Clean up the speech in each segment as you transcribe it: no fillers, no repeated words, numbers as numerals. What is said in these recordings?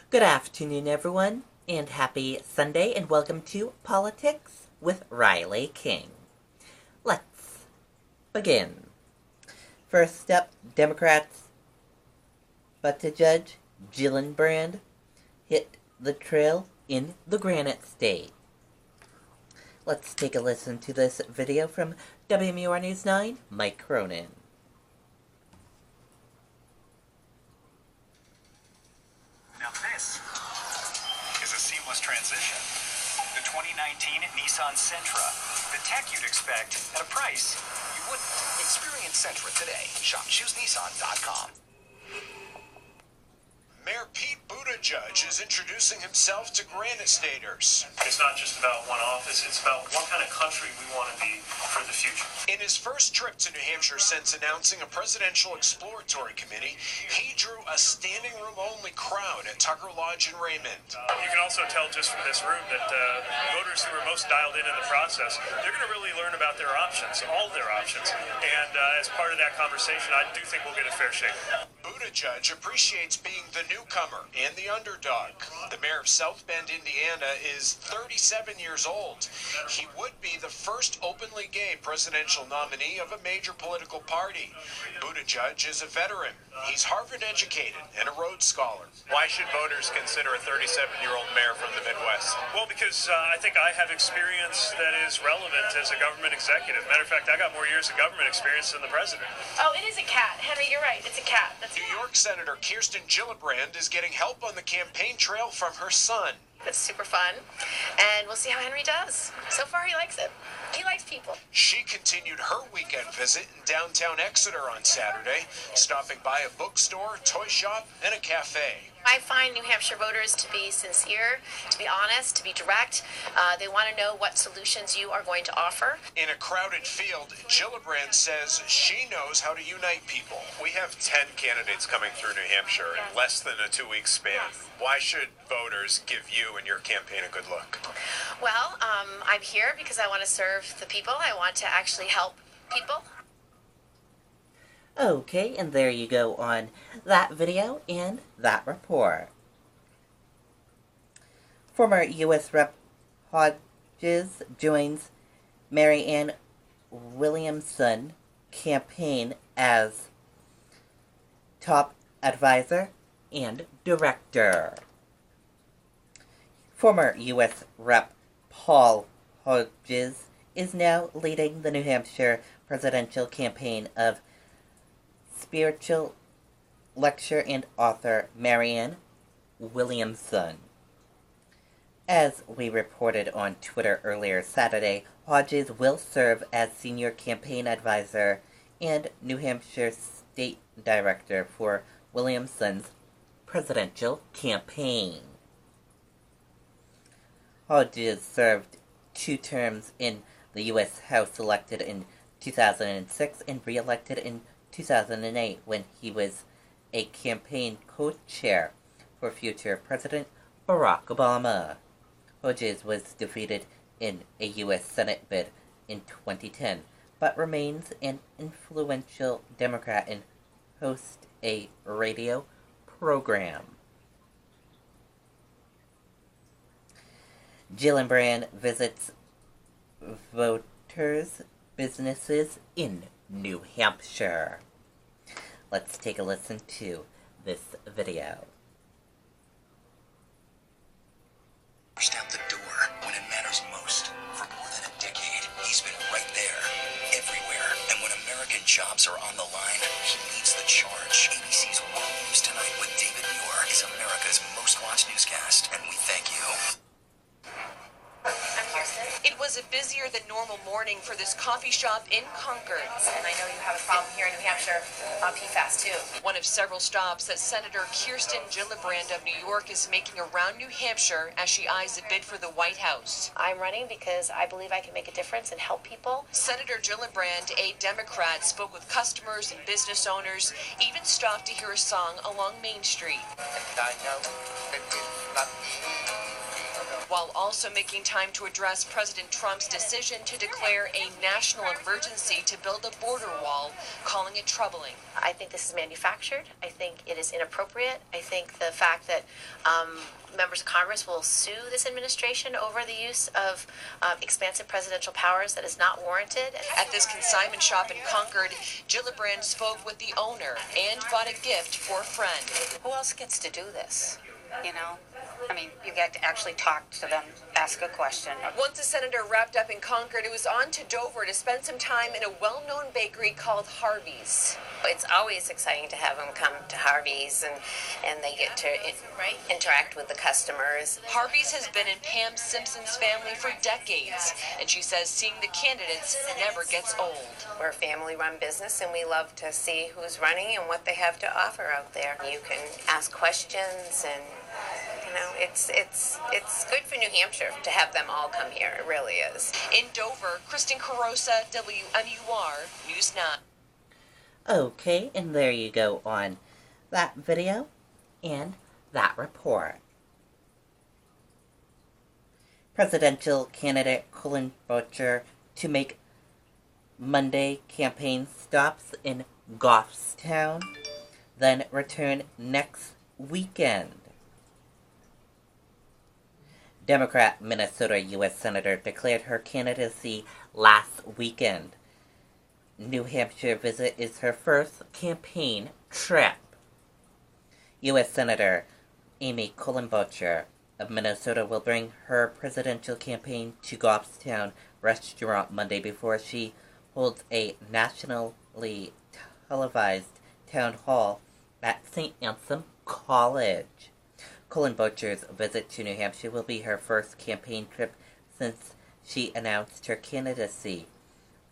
Good afternoon, everyone, and happy Sunday, and welcome to Politics with Riley King. Let's begin. First up, Democrats Buttigieg Gillibrand hit the trail in the Granite State. Let's take a listen to this video from WMUR News 9, Mike Cronin. Now this is a seamless transition. The 2019 Nissan Sentra. The tech you'd expect at a price you wouldn't. Experience Sentra today. Shop ChooseNissan.com. Mayor Pete Buttigieg is introducing himself to Granite Staters. It's not just about one office, it's about what kind of country we want to be for the future. In his first trip to New Hampshire since announcing a presidential exploratory committee, he drew a standing room only crowd at Tucker Lodge in Raymond. You can also tell just from this room that voters who are most dialed in the process, they're going to really learn about their options, all their options. And as part of that conversation, I do think we'll get a fair shake. Buttigieg appreciates being the newcomer and the underdog. The mayor of South Bend, Indiana, is 37 years old. He would be the first openly gay presidential nominee of a major political party. Buttigieg is a veteran. He's Harvard educated and a Rhodes Scholar. Why should voters consider a 37-year-old mayor from the Midwest? Well, because I think I have experience that is relevant as a government executive. Matter of fact, I got more years of government experience than the president. Oh, it is a cat. Henry, you're right. It's a cat. That's New York Senator Kirsten Gillibrand is getting help on the campaign trail from her son. That's super fun. And we'll see how Henry does. So far, he likes it. He likes people. She continued her weekend visit in downtown Exeter on Saturday, stopping by a bookstore, toy shop, and a cafe. I find New Hampshire voters to be sincere, to be honest, to be direct. They want to know what solutions you are going to offer. In a crowded field, Gillibrand says she knows how to unite people. We have 10 candidates coming through New Hampshire in less than a 2-week span. Yes. Why should voters give you and your campaign a good look? Well, I'm here because I want to serve the people. I want to actually help people. Okay, and there you go on that video and that report. Former U.S. Rep. Hodges joins Marianne Williamson campaign as top advisor and director. Former U.S. Rep. Paul Hodges is now leading the New Hampshire presidential campaign of spiritual lecturer and author Marianne Williamson. As we reported on Twitter earlier Saturday, Hodges will serve as senior campaign advisor and New Hampshire state director for Williamson's presidential campaign. Hodges served 2 terms in the U.S. House, elected in 2006 and re-elected in 2008 when he was a campaign co-chair for future President Barack Obama. Hodges was defeated in a U.S. Senate bid in 2010, but remains an influential Democrat and hosts a radio program. Gillibrand visits voters' businesses in New Hampshire. Let's take a listen to this video. Pushed out the door when it matters most. For more than a decade, he's been right there, everywhere. And when American jobs are on the line, he leads the charge. ABC's World News Tonight with David Muir is America's most watched newscast, and we thank you. It was a busier than normal morning for this coffee shop in Concord. And I know you have a problem here in New Hampshire on PFAS, too. One of several stops that Senator Kirsten Gillibrand of New York is making around New Hampshire as she eyes a bid for the White House. I'm running because I believe I can make a difference and help people. Senator Gillibrand, a Democrat, spoke with customers and business owners, even stopped to hear a song along Main Street. And I know that it's not easy while also making time to address President Trump's decision to declare a national emergency to build a border wall, calling it troubling. I think this is manufactured. I think it is inappropriate. I think the fact that members of Congress will sue this administration over the use of expansive presidential powers that is not warranted. At this consignment shop in Concord, Gillibrand spoke with the owner and bought a gift for a friend. Who else gets to do this? You know? I mean, you get to actually talk to them, ask a question. Once the senator wrapped up in Concord, it was on to Dover to spend some time in a well-known bakery called Harvey's. It's always exciting to have them come to Harvey's and they get to interact with the customers. Harvey's has been in Pam Simpson's family for decades, and she says seeing the candidates never gets old. We're a family-run business, and we love to see who's running and what they have to offer out there. You can ask questions, and you know, it's good for New Hampshire to have them all come here. It really is. In Dover, Kristen Carosa, WMUR News 9. Okay, and there you go on that video and that report. Presidential candidate Colen Butcher to make Monday campaign stops in Goffstown, then return next weekend. Democrat Minnesota U.S. Senator declared her candidacy last weekend. New Hampshire visit is her first campaign trip. U.S. Senator Amy Klobuchar of Minnesota will bring her presidential campaign to Goffstown Restaurant Monday before she holds a nationally televised town hall at St. Anselm College. Klobuchar's visit to New Hampshire will be her first campaign trip since she announced her candidacy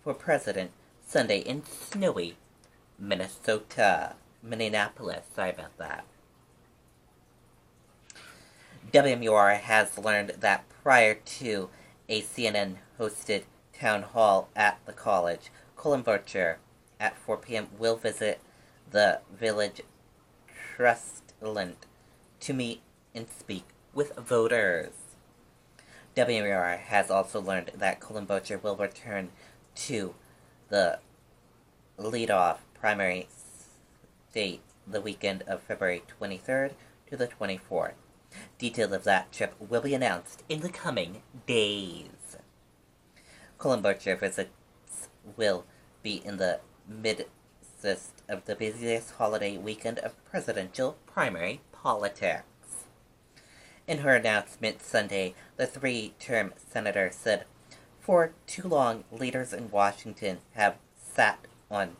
for president Sunday in snowy Minneapolis. Sorry about that. WMUR has learned that prior to a CNN-hosted town hall at the college, Klobuchar at 4 p.m. will visit the village trustland to meet and speak with voters. WMUR has also learned that Klobuchar will return to the lead-off primary state the weekend of February 23rd to the 24th. Details of that trip will be announced in the coming days. Klobuchar visits will be in the midst of the busiest holiday weekend of presidential primary politics. In her announcement Sunday, the three-term senator said, "For too long, leaders in Washington have sat on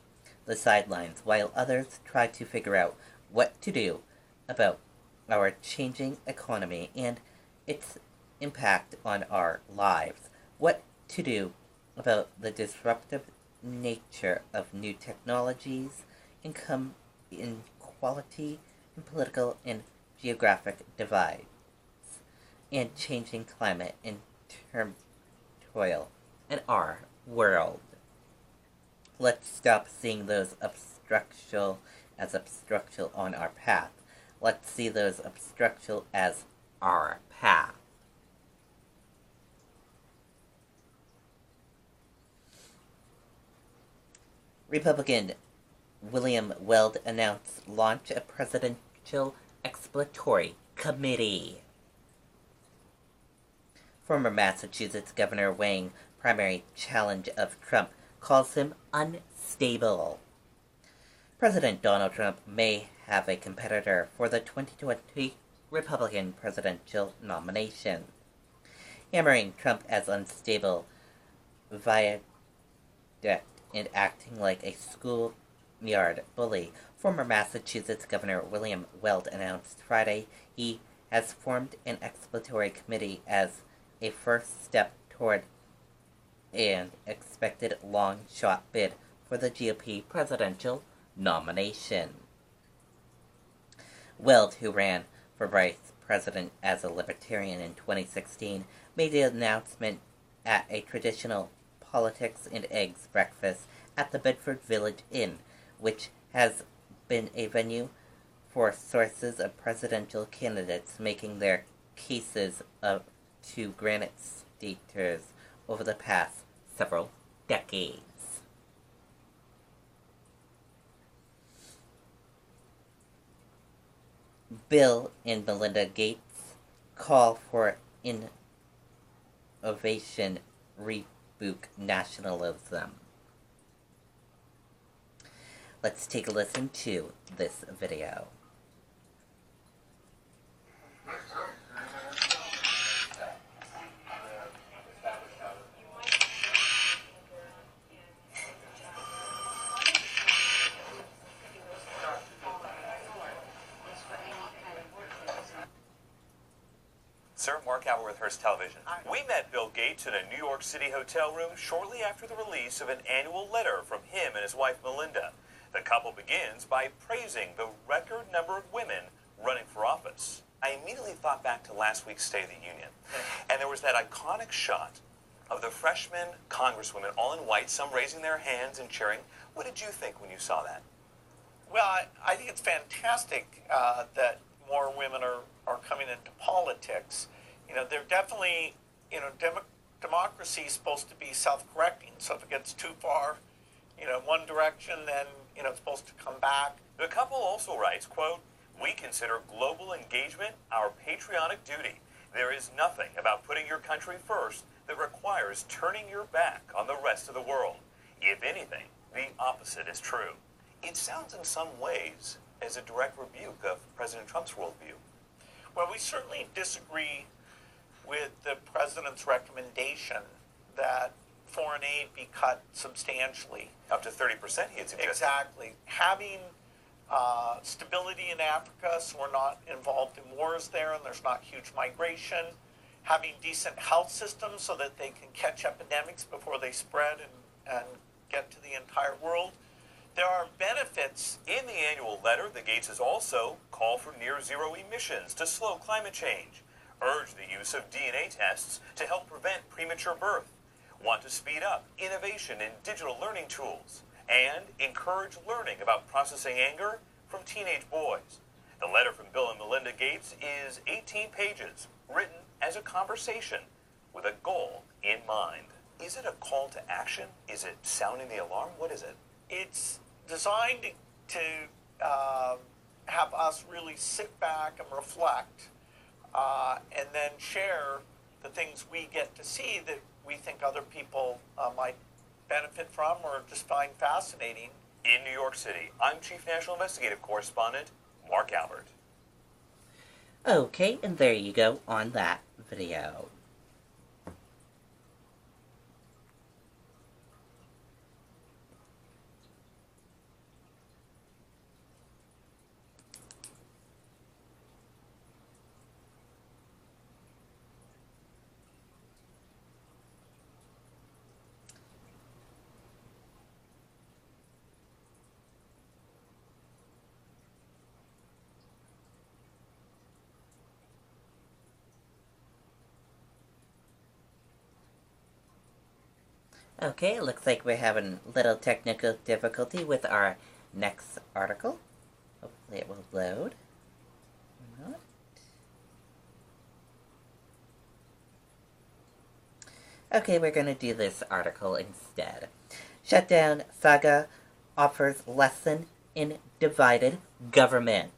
the sidelines while others try to figure out what to do about our changing economy and its impact on our lives, what to do about the disruptive nature of new technologies, income inequality, and political and geographic divides, and changing climate and turmoil in our world. Let's stop seeing those obstructional on our path. Let's see those obstructional as our path." Republican William Weld announced launch a presidential exploratory committee. Former Massachusetts Governor weighing primary challenge of Trump calls him unstable. President Donald Trump may have a competitor for the 2020 Republican presidential nomination. Hammering Trump as unstable, viaduct, and acting like a schoolyard bully, former Massachusetts Governor William Weld announced Friday he has formed an exploratory committee as a first step toward an expected long-shot bid for the GOP presidential nomination. Weld, who ran for vice president as a Libertarian in 2016, made the announcement at a traditional politics and eggs breakfast at the Bedford Village Inn, which has been a venue for sources of presidential candidates making their cases to Granite Staters over the past several decades. Bill and Melinda Gates call for innovation, reboot nationalism. Let's take a listen to this video. Sir, Mark Albert with Hearst Television. We met Bill Gates in a New York City hotel room shortly after the release of an annual letter from him and his wife Melinda. The couple begins by praising the record number of women running for office. I immediately thought back to last week's State of the Union, and there was that iconic shot of the freshman congresswomen all in white, some raising their hands and cheering. What did you think when you saw that? Well, I think it's fantastic that more women are coming into politics. You know, they're definitely, you know, democracy is supposed to be self-correcting. So if it gets too far, you know, one direction, then, you know, it's supposed to come back. The couple also writes, quote, "We consider global engagement our patriotic duty. There is nothing about putting your country first that requires turning your back on the rest of the world. If anything, the opposite is true." It sounds in some ways as a direct rebuke of President Trump's worldview. Well, we certainly disagree with the president's recommendation that foreign aid be cut substantially. Up to 30%, he had suggested. Exactly. Having stability in Africa, so we're not involved in wars there and there's not huge migration. Having decent health systems so that they can catch epidemics before they spread and get to the entire world. There are benefits. In the annual letter, the Gateses also call for near-zero emissions to slow climate change, urge the use of DNA tests to help prevent premature birth, want to speed up innovation in digital learning tools, and encourage learning about processing anger from teenage boys. The letter from Bill and Melinda Gates is 18 pages, written as a conversation with a goal in mind. Is it a call to action? Is it sounding the alarm? What is it? It's designed to have us really sit back and reflect and then share the things we get to see that we think other people might benefit from or just find fascinating. In New York City, I'm Chief National Investigative Correspondent Mark Albert. Okay, and there you go on that video. Okay, it looks like we're having a little technical difficulty with our next article. Hopefully it will load. Or not. Okay, we're going to do this article instead. Shutdown Saga offers lesson in divided government.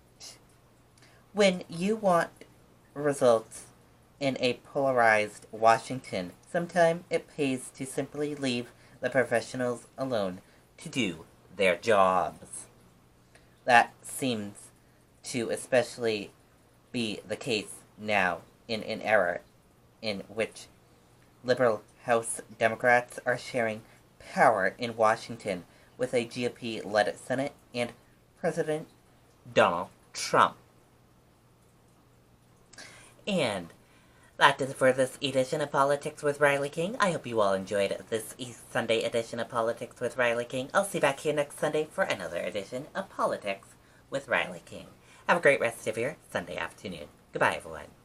When you want results in a polarized Washington, sometimes it pays to simply leave the professionals alone to do their jobs. That seems to especially be the case now in an era in which liberal House Democrats are sharing power in Washington with a GOP-led Senate and President Donald Trump. And that is for this edition of Politics with Riley King. I hope you all enjoyed this Sunday edition of Politics with Riley King. I'll see you back here next Sunday for another edition of Politics with Riley King. Have a great rest of your Sunday afternoon. Goodbye, everyone.